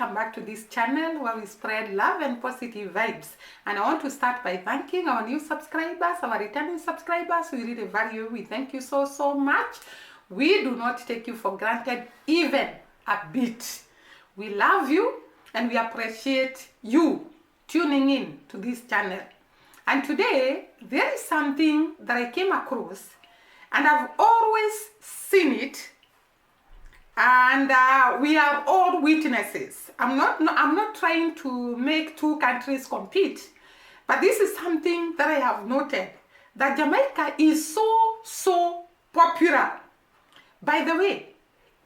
welcome back to this channel where we spread love and positive vibes. And I want to start by thanking our new subscribers, our returning subscribers. We really value you. We thank you so much. We do not take you for granted even a bit. We love you and we appreciate you tuning in to this channel. And today there is something that I came across and I've always seen it, and we are all witnesses. I'm not trying to make two countries compete, but this is something that I have noted, that Jamaica is so popular. By the way,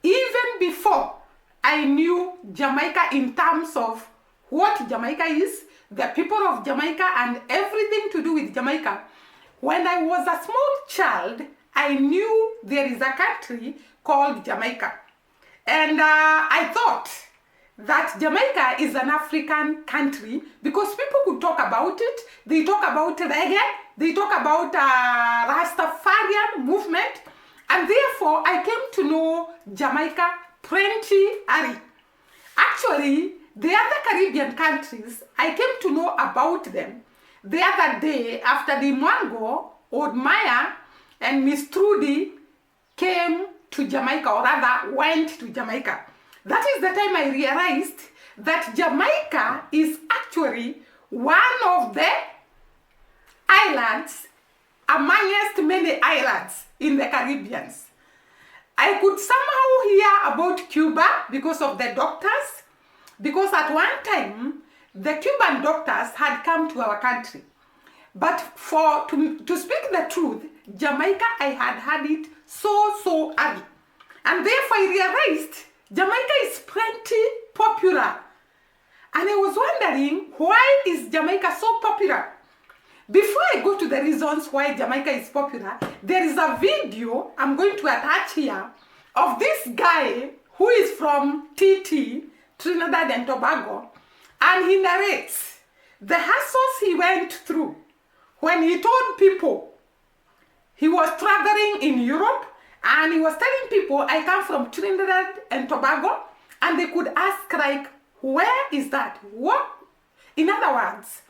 even before I knew Jamaica in terms of what Jamaica is, the people of Jamaica and everything to do with Jamaica, when I was a small child, I knew there is a country called Jamaica. And I thought that Jamaica is an African country because people could talk about it. They talk about reggae, they talk about Rastafarian movement, and therefore I came to know Jamaica plenty early. Actually, the other Caribbean countries, I came to know about them the other day after the Mwango, Old Maya, and Miss Trudy came to Jamaica, or rather went to Jamaica. That is the time I realized that Jamaica is actually one of the islands amongst many islands in the Caribbean. I could somehow hear about Cuba because of the doctors, because at one time the Cuban doctors had come to our country. But to speak the truth, Jamaica, I had had it so early. And therefore I realized Jamaica is plenty popular. And I was wondering, why is Jamaica so popular? Before I go to the reasons why Jamaica is popular, there is a video I'm going to attach here of this guy who is from TT, Trinidad and Tobago, and he narrates the hassles he went through when he told people he was traveling in Europe, and he was telling people, I come from Trinidad and Tobago, and they could ask, like, where is that? What? In other words,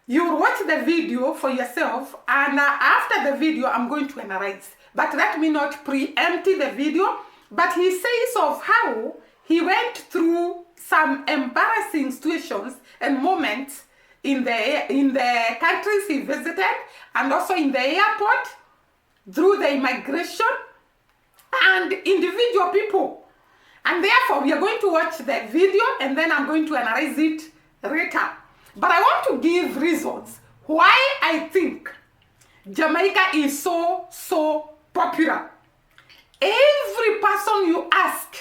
you watch the video for yourself, and after the video, I'm going to analyze. But let me not preempt the video, but he says of how he went through some embarrassing situations and moments in the countries he visited, and also in the airport, through the immigration, and individual people. And therefore, we are going to watch the video, and then I'm going to analyze it later. But I want to give reasons why I think Jamaica is so popular. Every person you ask,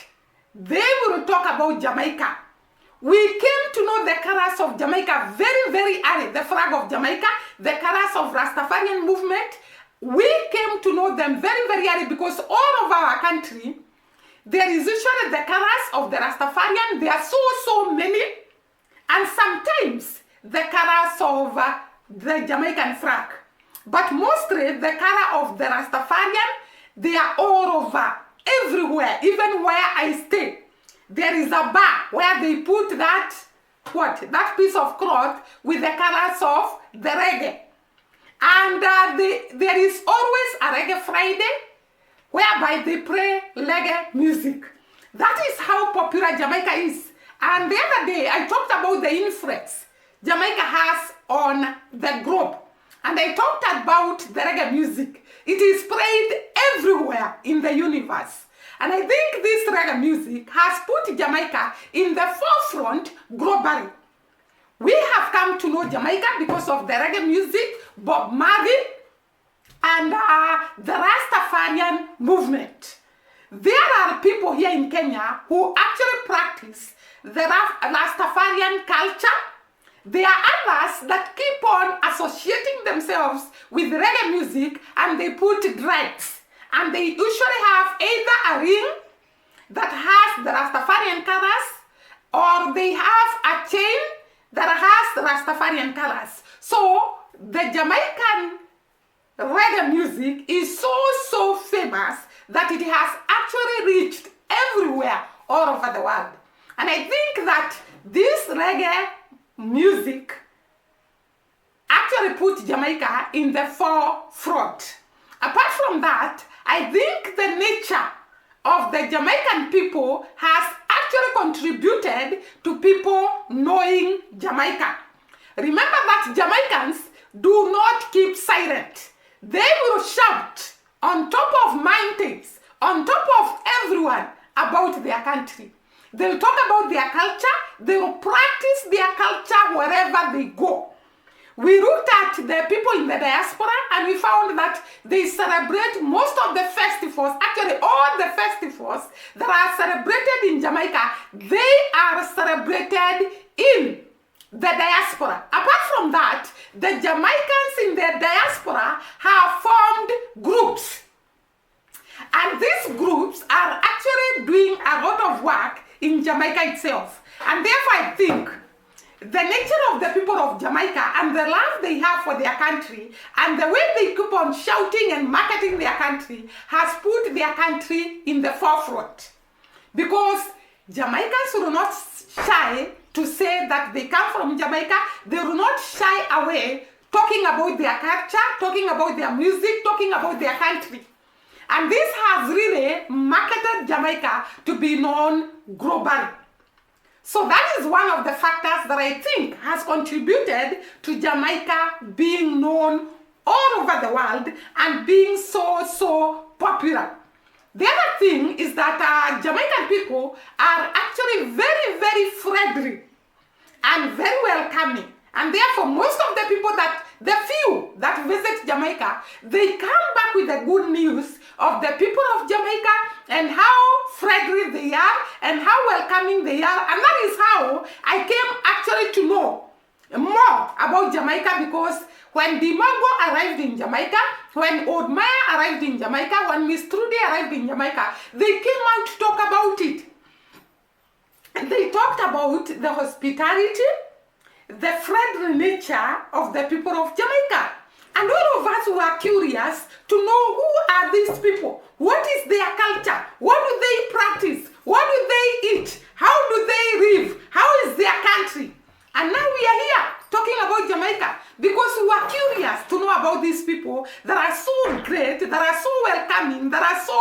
they will talk about Jamaica. We came to know the colors of Jamaica very early. The flag of Jamaica, the colors of Rastafarian movement. We came to know them very early because all of our country, there is usually the colors of the Rastafarian. There are so many. And sometimes the colors of the Jamaican flag. But mostly the color of the Rastafarian, they are all over, everywhere, even where I stay. There is a bar where they put that piece of cloth with the colors of the reggae. And there is always a Reggae Friday whereby they play reggae music. That is how popular Jamaica is. And the other day I talked about the influence Jamaica has on the globe. And I talked about the reggae music. It is played everywhere in the universe. And I think this reggae music has put Jamaica in the forefront globally. We have come to know Jamaica because of the reggae music, Bob Marley, and the Rastafarian movement. There are people here in Kenya who actually practice the Rastafarian culture. There are others that keep on associating themselves with reggae music, and they put dreads. And they usually have either a ring that has the Rastafarian colors, or they have a chain that has the Rastafarian colors. So the Jamaican reggae music is so famous that it has actually reached everywhere all over the world. And I think that this reggae music actually put Jamaica in the forefront. Apart from that, I think the nature of the Jamaican people has actually contributed to people knowing Jamaica. Remember that Jamaicans do not keep silent. They will shout on top of mountains, on top of everyone about their country. They'll talk about their culture. They will practice their culture wherever they go. We looked at the people in the diaspora and we found that they celebrate most of the festivals, actually all the festivals that are celebrated in Jamaica, they are celebrated in the diaspora. Apart from that, the Jamaicans in the diaspora have formed groups. And these groups are actually doing a lot of work in Jamaica itself. And therefore I think the nature of the people of Jamaica and the love they have for their country and the way they keep on shouting and marketing their country has put their country in the forefront. Because Jamaicans will not shy to say that they come from Jamaica. They will not shy away talking about their culture, talking about their music, talking about their country. And this has really marketed Jamaica to be known globally. So that is one of the factors that I think has contributed to Jamaica being known all over the world and being so popular. The other thing is that Jamaican people are actually very friendly and very welcoming. And therefore, most of the people the few that visit Jamaica, they come back with the good news of the people of Jamaica and how friendly they are and how welcoming they are. And that is how I came actually to know more about Jamaica, because when Dimago arrived in Jamaica, when Old Maya arrived in Jamaica, when Miss Trudy arrived in Jamaica, they came out to talk about it. And they talked about the hospitality, the friendly nature of the people of Jamaica. And all of us were curious to know who are these people? What is their culture? What do they practice? What do they eat? How do they live? How is their country? And now we are here talking about Jamaica because we were curious to know about these people that are so great, that are so welcoming, that are so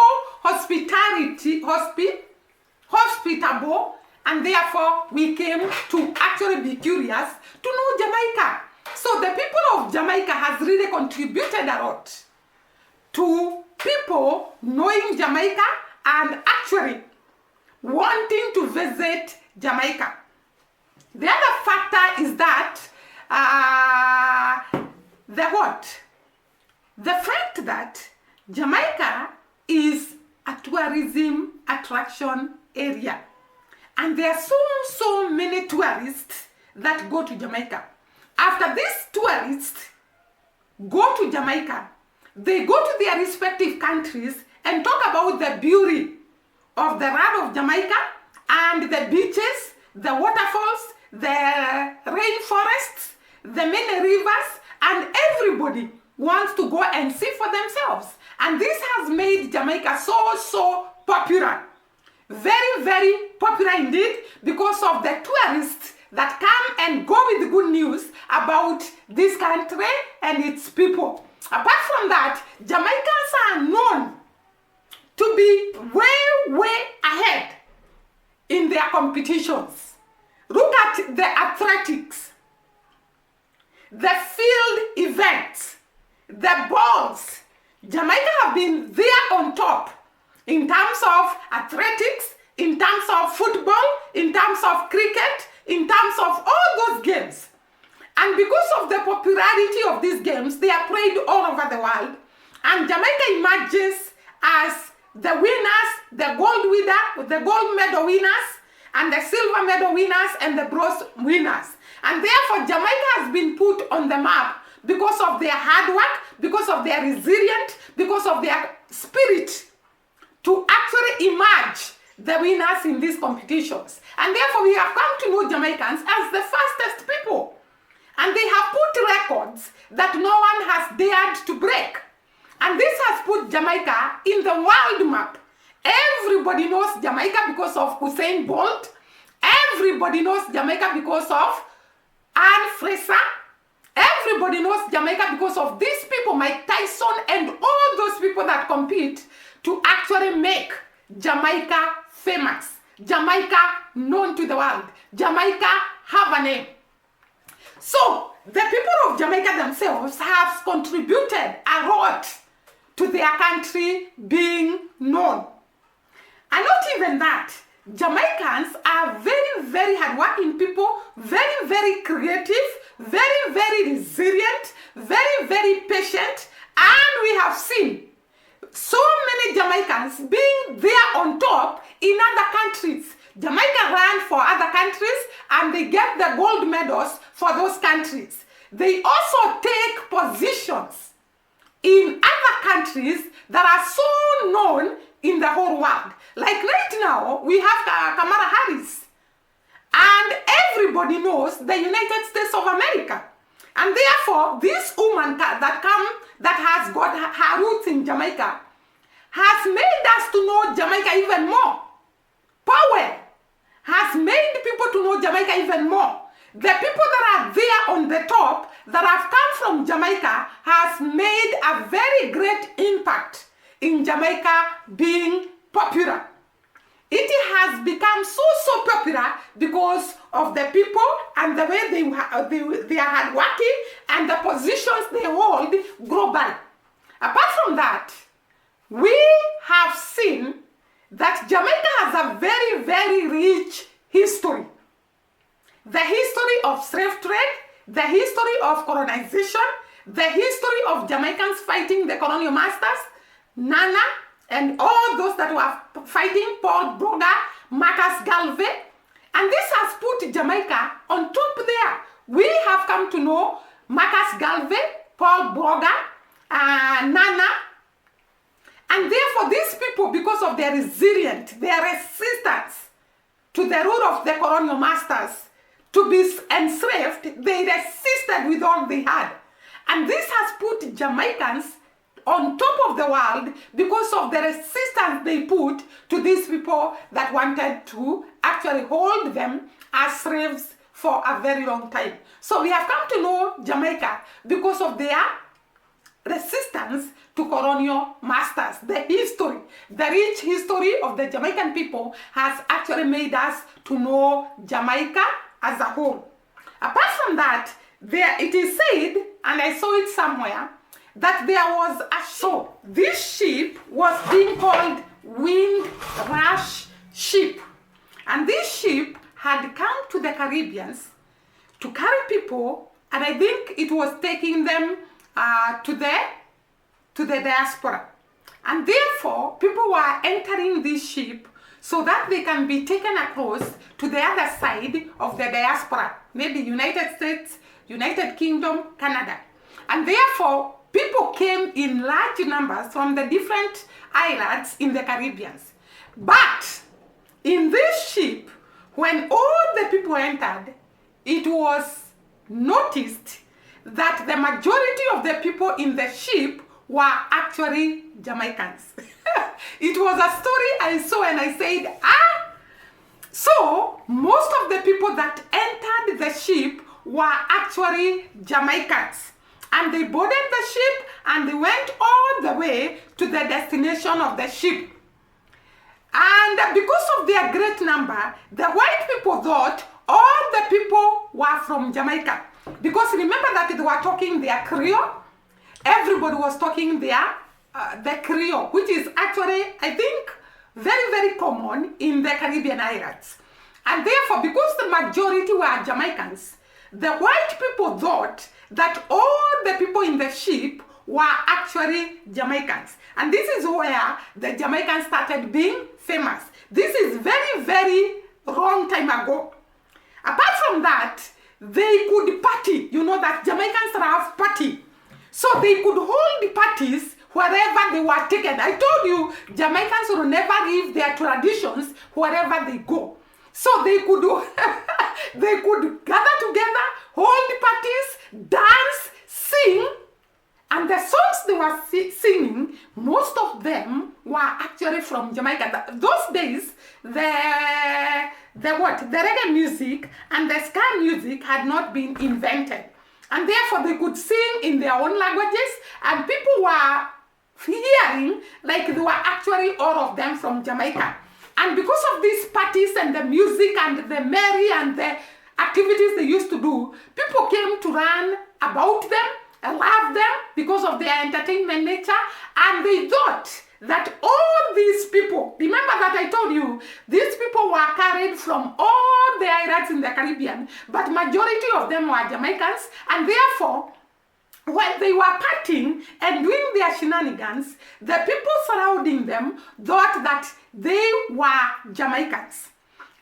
hospitable, and therefore we came to actually be curious to know Jamaica. So the people of Jamaica has really contributed a lot to people knowing Jamaica and actually wanting to visit Jamaica. The other factor is that the fact that Jamaica is a tourism attraction area. And there are so many tourists that go to Jamaica. After these tourists go to Jamaica, they go to their respective countries and talk about the beauty of the land of Jamaica and the beaches, the waterfalls, the rainforests, the many rivers, and everybody wants to go and see for themselves. And this has made Jamaica so popular. Very popular indeed, because of the tourists that come and go with the good news about this country and its people. Apart from that, Jamaicans are known to be way ahead in their competitions. Look at the athletics, the field events, the balls. Jamaica have been there on top in terms of athletics, in terms of football, in terms of cricket, in terms of all those games. And because of the popularity of these games, they are played all over the world. And Jamaica emerges as the winners, the gold medal winners, and the silver medal winners, and the bronze winners. And therefore, Jamaica has been put on the map because of their hard work, because of their resilience, because of their spirit to actually emerge the winners in these competitions. And therefore, we have come to know Jamaicans as the fastest people. And they have put records that no one has dared to break. And this has put Jamaica in the world map. Everybody knows Jamaica because of Usain Bolt. Everybody knows Jamaica because of Anne Fraser. Everybody knows Jamaica because of these people, Mike Tyson and all those people that compete to actually make Jamaica famous. Jamaica known to the world. Jamaica have a name. So the people of Jamaica themselves have contributed a lot to their country being known. And not even that, Jamaicans are very, very hardworking people, very, very creative, very, very resilient, very, very patient, and we have seen so many Jamaicans being there on top in other countries. Jamaica ran for other countries and they get the gold medals for those countries. They also take positions in other countries that are so known in the whole world. Like right now, we have Kamala Harris. And everybody knows the United States of America. And therefore, this woman that has got her roots in Jamaica has made us to know Jamaica even more. Powell has made people to know Jamaica even more. The people that are there on the top that have come from Jamaica has made a very great impact in Jamaica being popular. It has become so popular because of the people and the way they are hardworking and the positions they hold globally. Apart from that, we have seen that Jamaica has a very, very rich history. The history of slave trade, the history of colonization, the history of Jamaicans fighting the colonial masters, Nana, and all those that were fighting, Paul Broga, Marcus Garvey. And this has put Jamaica on top there. We have come to know Marcus Garvey, Paul Broga, Nana. And therefore these people, because of their resilience, their resistance to the rule of the colonial masters, to be enslaved, they resisted with all they had. And this has put Jamaicans on top of the world because of the resistance they put to these people that wanted to actually hold them as slaves for a very long time. So we have come to know Jamaica because of their resistance to colonial masters. The history, the rich history of the Jamaican people has actually made us to know Jamaica as a whole. Apart from that, it is said, and I saw it somewhere, that there was a show. This ship was being called Windrush Ship. And this ship had come to the Caribbeans to carry people, and I think it was taking them to the diaspora. And therefore, people were entering this ship so that they can be taken across to the other side of the diaspora, maybe United States, United Kingdom, Canada. And therefore, people came in large numbers from the different islands in the Caribbean. But in this ship, when all the people entered, it was noticed that the majority of the people in the ship were actually Jamaicans. It was a story I saw and I said, so most of the people that entered the ship were actually Jamaicans. And they boarded the ship and they went all the way to the destination of the ship. And because of their great number, the white people thought all the people were from Jamaica. Because remember that they were talking their Creole. Everybody was talking the Creole, which is actually, I think, very, very common in the Caribbean islands. And therefore, because the majority were Jamaicans, the white people thought that all the people in the ship were actually Jamaicans. And this is where the Jamaicans started being famous. This is very, very long time ago. Apart from that, they could party. You know that Jamaicans have party. So they could hold parties wherever they were taken. I told you, Jamaicans will never leave their traditions wherever they go. So they could they could gather together, hold parties, dance, sing, and the songs they were singing, most of them were actually from Jamaica. Those days, the reggae music and the ska music had not been invented. And therefore they could sing in their own languages, and people were hearing like they were actually all of them from Jamaica. And because of these parties and the music and the merry and the activities they used to do, people came to learn about them and love them because of their entertainment nature, and they thought that all these people, remember that I told you, these people were carried from all the islands in the Caribbean, but majority of them were Jamaicans, and therefore, when they were partying and doing their shenanigans, the people surrounding them thought that they were Jamaicans.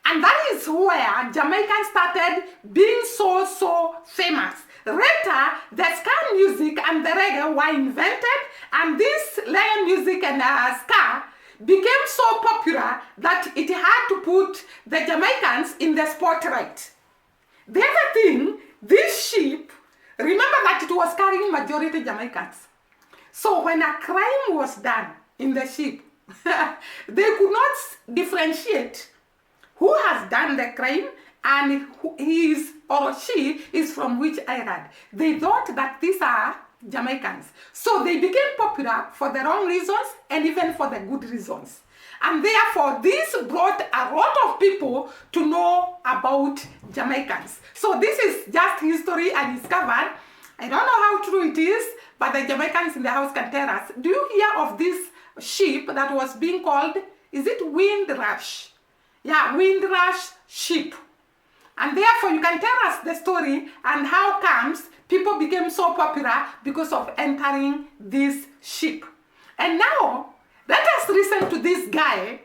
And that is where Jamaican started being so famous. Later, the ska music and the reggae were invented, and this reggae music and ska became so popular that it had to put the Jamaicans in the spotlight. The other thing, this ship, remember that it was carrying majority Jamaicans. So when a crime was done in the ship, they could not differentiate who has done the crime and who he is or she is from which island. They thought that these are Jamaicans. So they became popular for the wrong reasons and even for the good reasons. And therefore, this brought a lot of people to know about Jamaicans. So this is just history and discovered. I don't know how true it is, but the Jamaicans in the house can tell us. Do you hear of this ship that was being called, is it Windrush? Yeah, Windrush ship. And therefore, you can tell us the story and how comes people became so popular because of entering this ship. And now, let us listen to this guy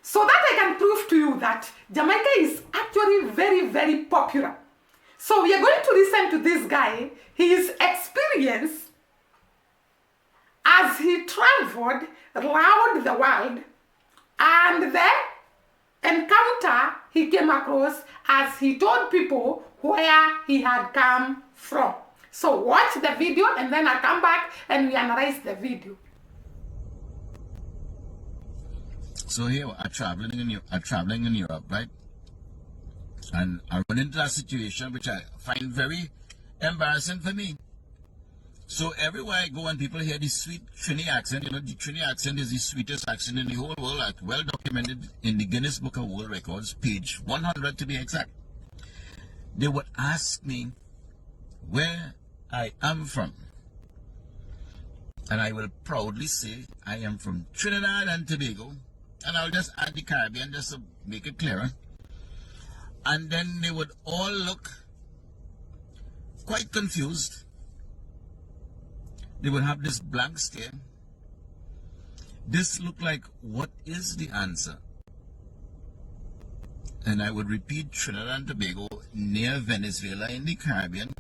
so that I can prove to you that Jamaica is actually very popular. So we are going to listen to this guy, his experience as he traveled around the world and the encounter he came across as he told people where he had come from. So watch the video and then I'll come back and we analyze the video. So here I'm traveling in Europe, right? And I run into a situation which I find very embarrassing for me. So everywhere I go and people hear this sweet Trini accent, you know, the Trini accent is the sweetest accent in the whole world, like well documented in the Guinness Book of World Records, page 100 to be exact. They would ask me where I am from. And I will proudly say I am from Trinidad and Tobago. And I'll just add the Caribbean just to make it clearer. And then they would all look quite confused. They would have this blank stare. This looked like, what is the answer? And I would repeat Trinidad and Tobago near Venezuela in the Caribbean.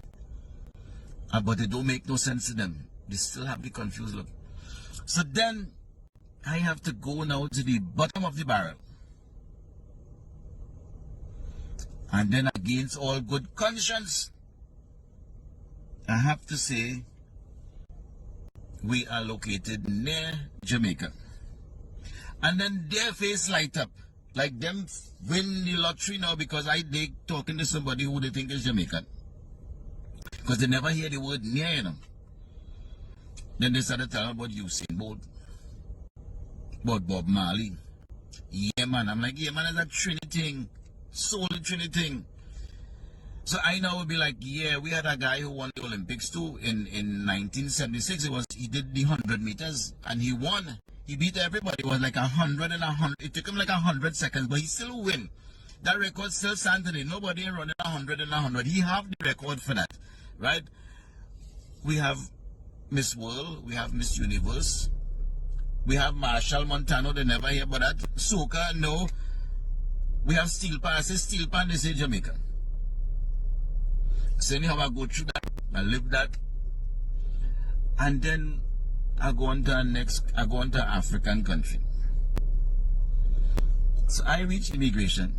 But it don't make no sense to them. They still have the confused look. So then I have to go now to the bottom of the barrel. And then against all good conscience, I have to say we are located near Jamaica. And then their face light up. Like them win the lottery now because they talking to somebody who they think is Jamaican. Because they never hear the word near, you know. Then they started telling about Usain Bolt. About Bob Marley. Yeah, man. I'm like, yeah, man, that's a Trinity thing. Solely Trinity thing. So I now would be like, yeah, we had a guy who won the Olympics too in 1976. He did the 100 meters and he won. He beat everybody. It was like 100 and 100. It took him like 100 seconds, but he still win. That record still stands today. Nobody running 100 and 100. He have the record for that, right? We have Miss World. We have Miss Universe. We have Marshall Montano. They never hear about that. Soca, no. We have Steel Pan. I say Steel Pan, they say Jamaica. So anyhow, I go through that. I live that. And then I go on to an African country. So I reach immigration.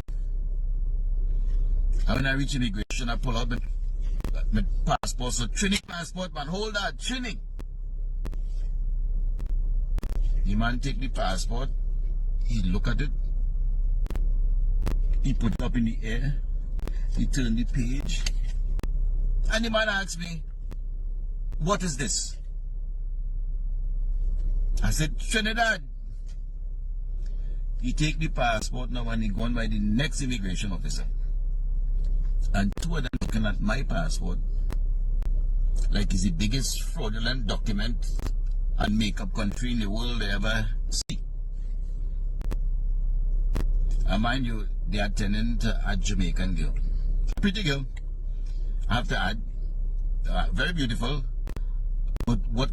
And when I reach immigration, I pull out my passport. So Trini passport, man, hold that, Trini. The man take the passport, he look at it. He put it up in the air. He turned the page. And the man asked me, what is this? I said, Trinidad. He take the passport now and he gone by the next immigration officer. And two of them looking at my passport like it's the biggest fraudulent document and makeup country in the world they ever see. And mind you, they are attending to a Jamaican girl. A pretty girl, I have to add. Very beautiful. But what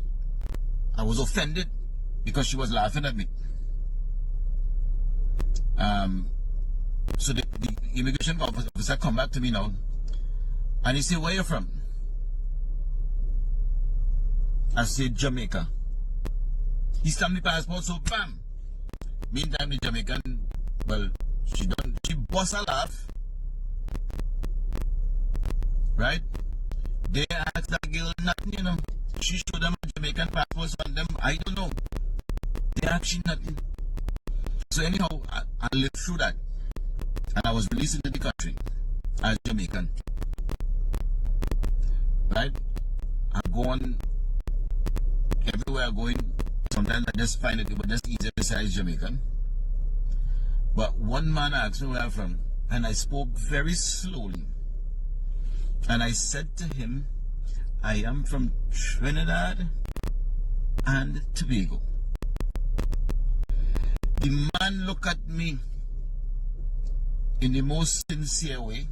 I was offended because she was laughing at me. So the immigration officer come back to me now and he said, where you from? I said, Jamaica. He stamped the passport, so bam. Meantime, the Jamaican, well, she bust a laugh. Right? They asked that girl nothing, you know. She showed them a Jamaican passports on them. I don't know. They actually nothing. So anyhow, I lived through that. And I was released into the country as Jamaican. Right? I go on everywhere I go in. Sometimes I just find it was just easier to say as Jamaican. But one man asked me where I'm from, and I spoke very slowly. And I said to him, I am from Trinidad and Tobago. The man looked at me in the most sincere way,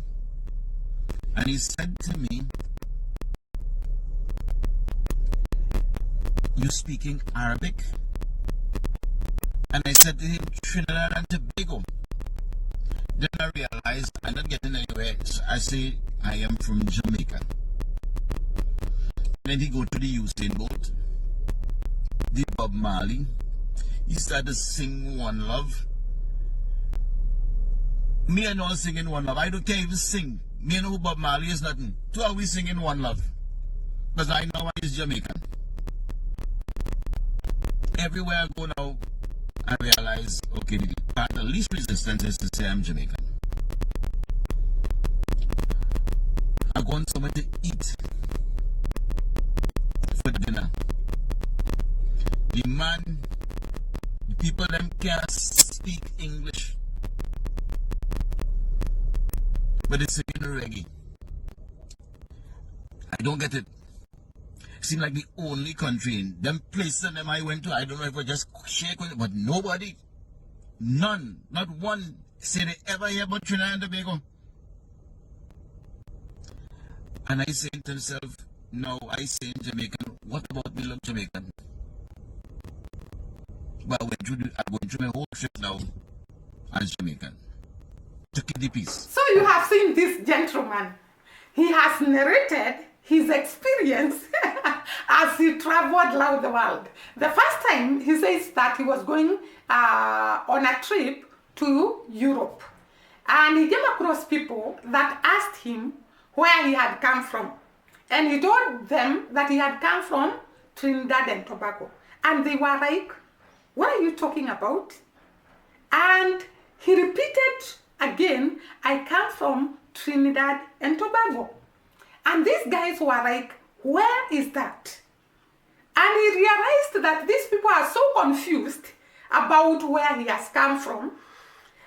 and he said to me, you speaking Arabic? And I said to him, Trinidad and Tobago. Then I realized I'm not getting anywhere, so I say I am from Jamaica. Then he go to the Usain Bolt, the Bob Marley. He started to sing One Love. Me and all singing One Love. I don't care even sing. Me and who Bob Marley is nothing. Two are we singing One Love. Because I know he's Jamaican. Everywhere I go now, I realize, okay, the path of least resistance is to say I'm Jamaican. I go on somewhere to eat for dinner. The man, the people them can't speak English, but it's singing reggae. I don't get it. Seems like the only country in them places and them I went to, I don't know if I just shake with it, but nobody, none, not one, say they ever hear about Trinidad and Tobago. And I say to myself, no, I say in Jamaican, what about me look Jamaican? But I'm going through my whole trip now as Jamaican. To keep the peace. So you have seen this gentleman. He has narrated his experience as he traveled around the world. The first time he says that he was going on a trip to Europe. And he came across people that asked him where he had come from. And he told them that he had come from Trinidad and Tobago. And they were like, what are you talking about? And he repeated again, I come from Trinidad and Tobago. And these guys were like, where is that? And he realized that these people are so confused about where he has come from.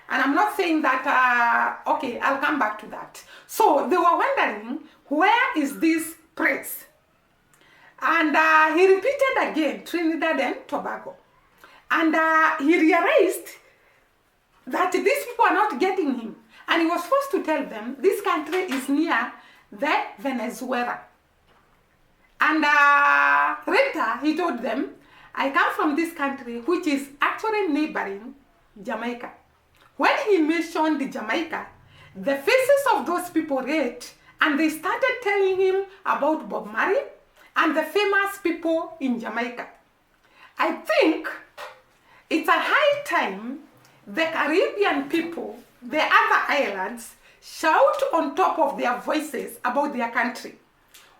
And I'm not saying that, okay, I'll come back to that. So they were wondering, where is this place? And he repeated again, Trinidad and Tobago. And he realized that these people are not getting him. And he was forced to tell them, this country is near the Venezuela. And later he told them, I come from this country which is actually neighboring Jamaica. When he mentioned Jamaica, the faces of those people red, and they started telling him about Bob Marley and the famous people in Jamaica. I think it's a high time the Caribbean people, the other islands, shout on top of their voices about their country.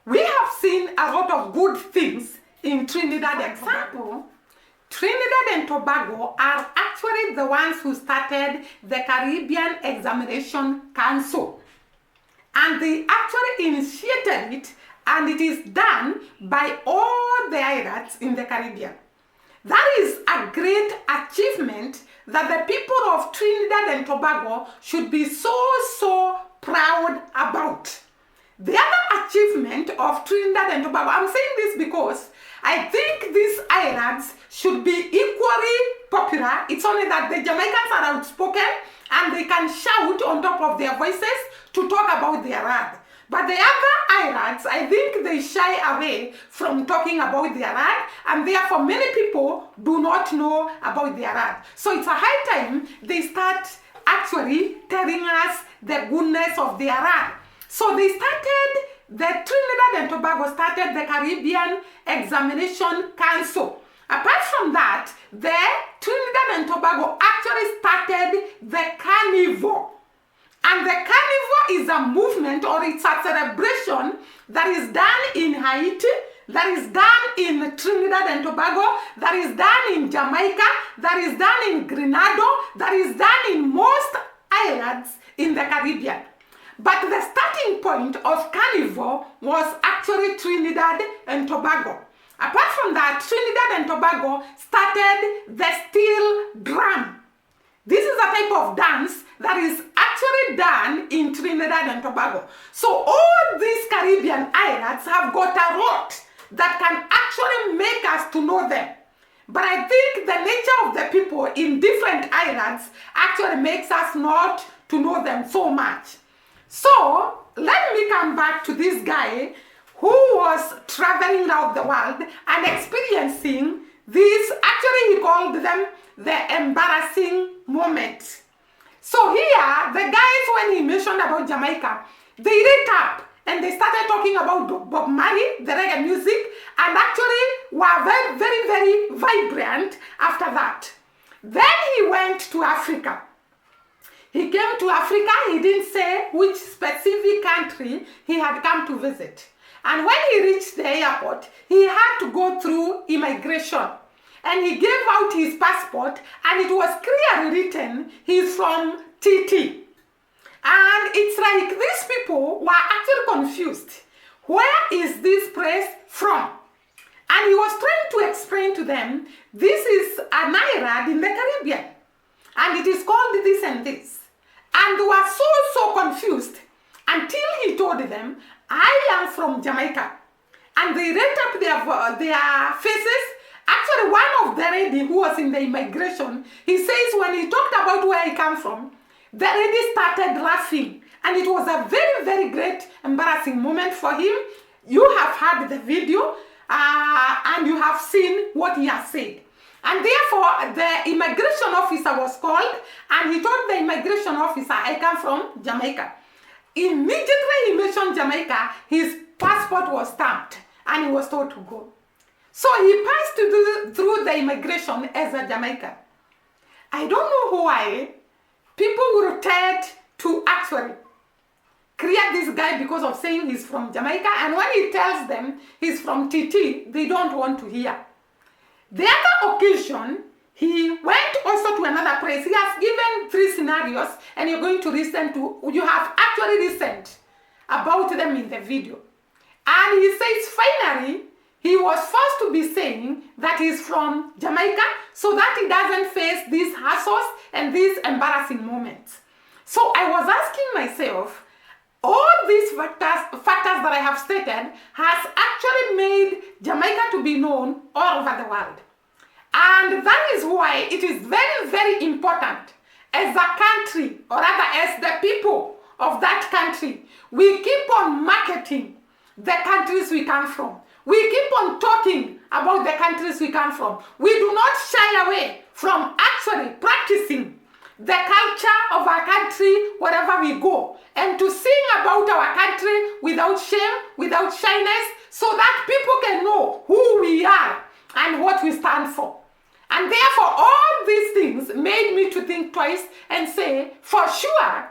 We have seen a lot of good things in Trinidad. For example, Trinidad and Tobago are actually the ones who started the Caribbean Examination Council. And they actually initiated it, and it is done by all the islands in the Caribbean. That is a great achievement that the people of Trinidad and Tobago should be so proud about. The other achievement of Trinidad and Tobago, I'm saying this because I think these islands should be equally popular. It's only that the Jamaicans are outspoken and they can shout on top of their voices to talk about their land. But the other islands, I think they shy away from talking about their land, and therefore many people do not know about their land. So it's a high time they start actually telling us the goodness of their land. So they started, the Trinidad and Tobago started the Caribbean Examination Council. Apart from that, the Trinidad and Tobago actually started the Carnival. And the Carnival is a movement, or it's a celebration that is done in Haiti, that is done in Trinidad and Tobago, that is done in Jamaica, that is done in Grenada, that is done in most islands in the Caribbean. But the starting point of Carnival was actually Trinidad and Tobago. Apart from that, Trinidad and Tobago started the steel drum. This is a type of dance that is actually done in Trinidad and Tobago. So all these Caribbean islands have got a lot that can actually make us to know them. But I think the nature of the people in different islands actually makes us not to know them so much. So let me come back to this guy who was traveling around the world and experiencing these, actually he called them the embarrassing moments. So here, the guys, when he mentioned about Jamaica, they lit up and they started talking about Bob Marley, the reggae music, and actually were very vibrant after that. Then he went to Africa. He came to Africa, he didn't say which specific country he had come to visit. And when he reached the airport, he had to go through immigration. And he gave out his passport, and it was clearly written, he's from TT. And it's like these people were actually confused. Where is this place from? And he was trying to explain to them, this is an island in the Caribbean. And it is called this and this. And they were so confused until he told them, I am from Jamaica. And they lit up their faces. Actually, one of the lady who was in the immigration, he says when he talked about where he came from, the lady started laughing. And it was a very great embarrassing moment for him. You have heard the video and you have seen what he has said. And therefore, the immigration officer was called, and he told the immigration officer, I come from Jamaica. Immediately he mentioned Jamaica, his passport was stamped, and he was told to go. So he passed through the immigration as a Jamaican. I don't know why people will tend to actually create this guy because of saying he's from Jamaica, and when he tells them he's from TT, they don't want to hear. The other occasion, he went also to another place. He has given 3 scenarios, and you're going to listen to, you have actually listened about them in the video. And he says finally, he was forced to be saying that he's from Jamaica so that he doesn't face these hassles and these embarrassing moments. So I was asking myself, all these factors that I have stated has actually made Jamaica to be known all over the world. And that is why it is very important as a country, or rather as the people of that country, we keep on marketing the countries we come from. We keep on talking about the countries we come from. We do not shy away from actually practicing the culture of our country wherever we go, and to sing about our country without shame, without shyness, so that people can know who we are and what we stand for. And therefore, all these things made me to think twice and say, for sure,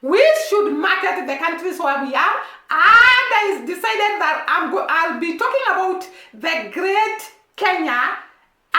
we should market the countries where we are. And I decided that I'll be talking about the great Kenya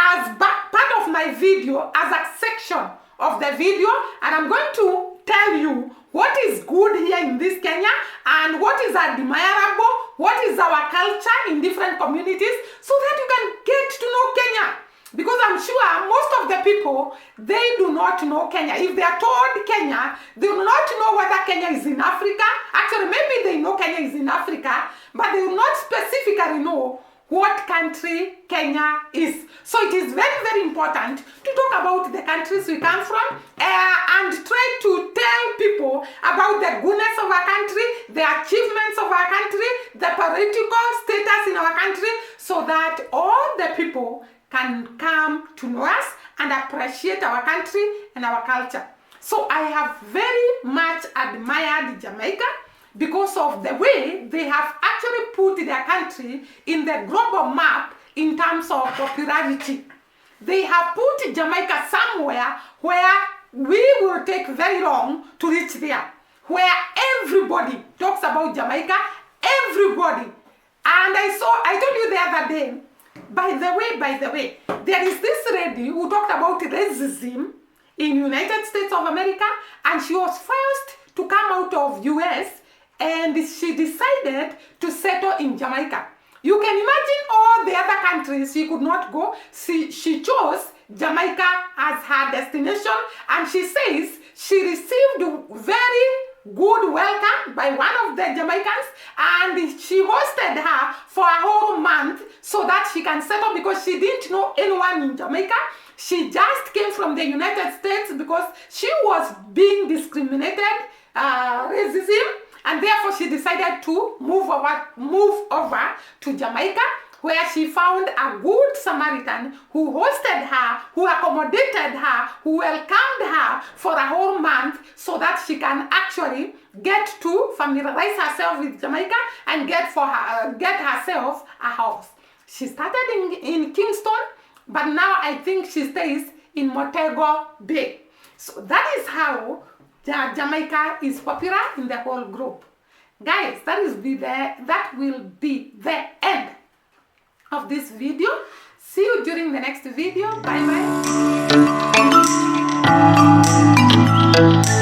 as part of my video, as a section of the video, and I'm going to tell you what is good here in this Kenya and what is admirable, what is our culture in different communities, so that you can get to know Kenya. Because I'm sure most of the people, they do not know Kenya. If they are told Kenya, they will not know whether Kenya is in Africa. Actually, maybe they know Kenya is in Africa, but they will not specifically know what country Kenya is. So it is very, very important to talk about the countries we come from and try to tell people about the goodness of our country, the achievements of our country, the political status in our country, so that all the people can come to know us and appreciate our country and our culture. So I have very much admired Jamaica because of the way they have actually put their country in the global map in terms of popularity. They have put Jamaica somewhere where we will take very long to reach there, where everybody talks about Jamaica, everybody. And I told you the other day, by the way, there is this lady who talked about racism in United States of America, and she was first to come out of US, and she decided to settle in Jamaica. You can imagine all the other countries she could not go. She chose Jamaica as her destination, and she says she received very good welcome by one of the Jamaicans, and she hosted her for a whole month so that she can settle, because she didn't know anyone in Jamaica. She just came from the United States because she was being discriminated, racism, and therefore she decided to move over to Jamaica, where she found a good Samaritan who hosted her, who accommodated her, who welcomed her for a whole month so that she can actually get to familiarize herself with Jamaica and get herself a house. She started in Kingston, but now I think she stays in Montego Bay. So that is how Jamaica is popular in the whole group. Guys, that will be the end of this video. See you during the next video. Bye bye.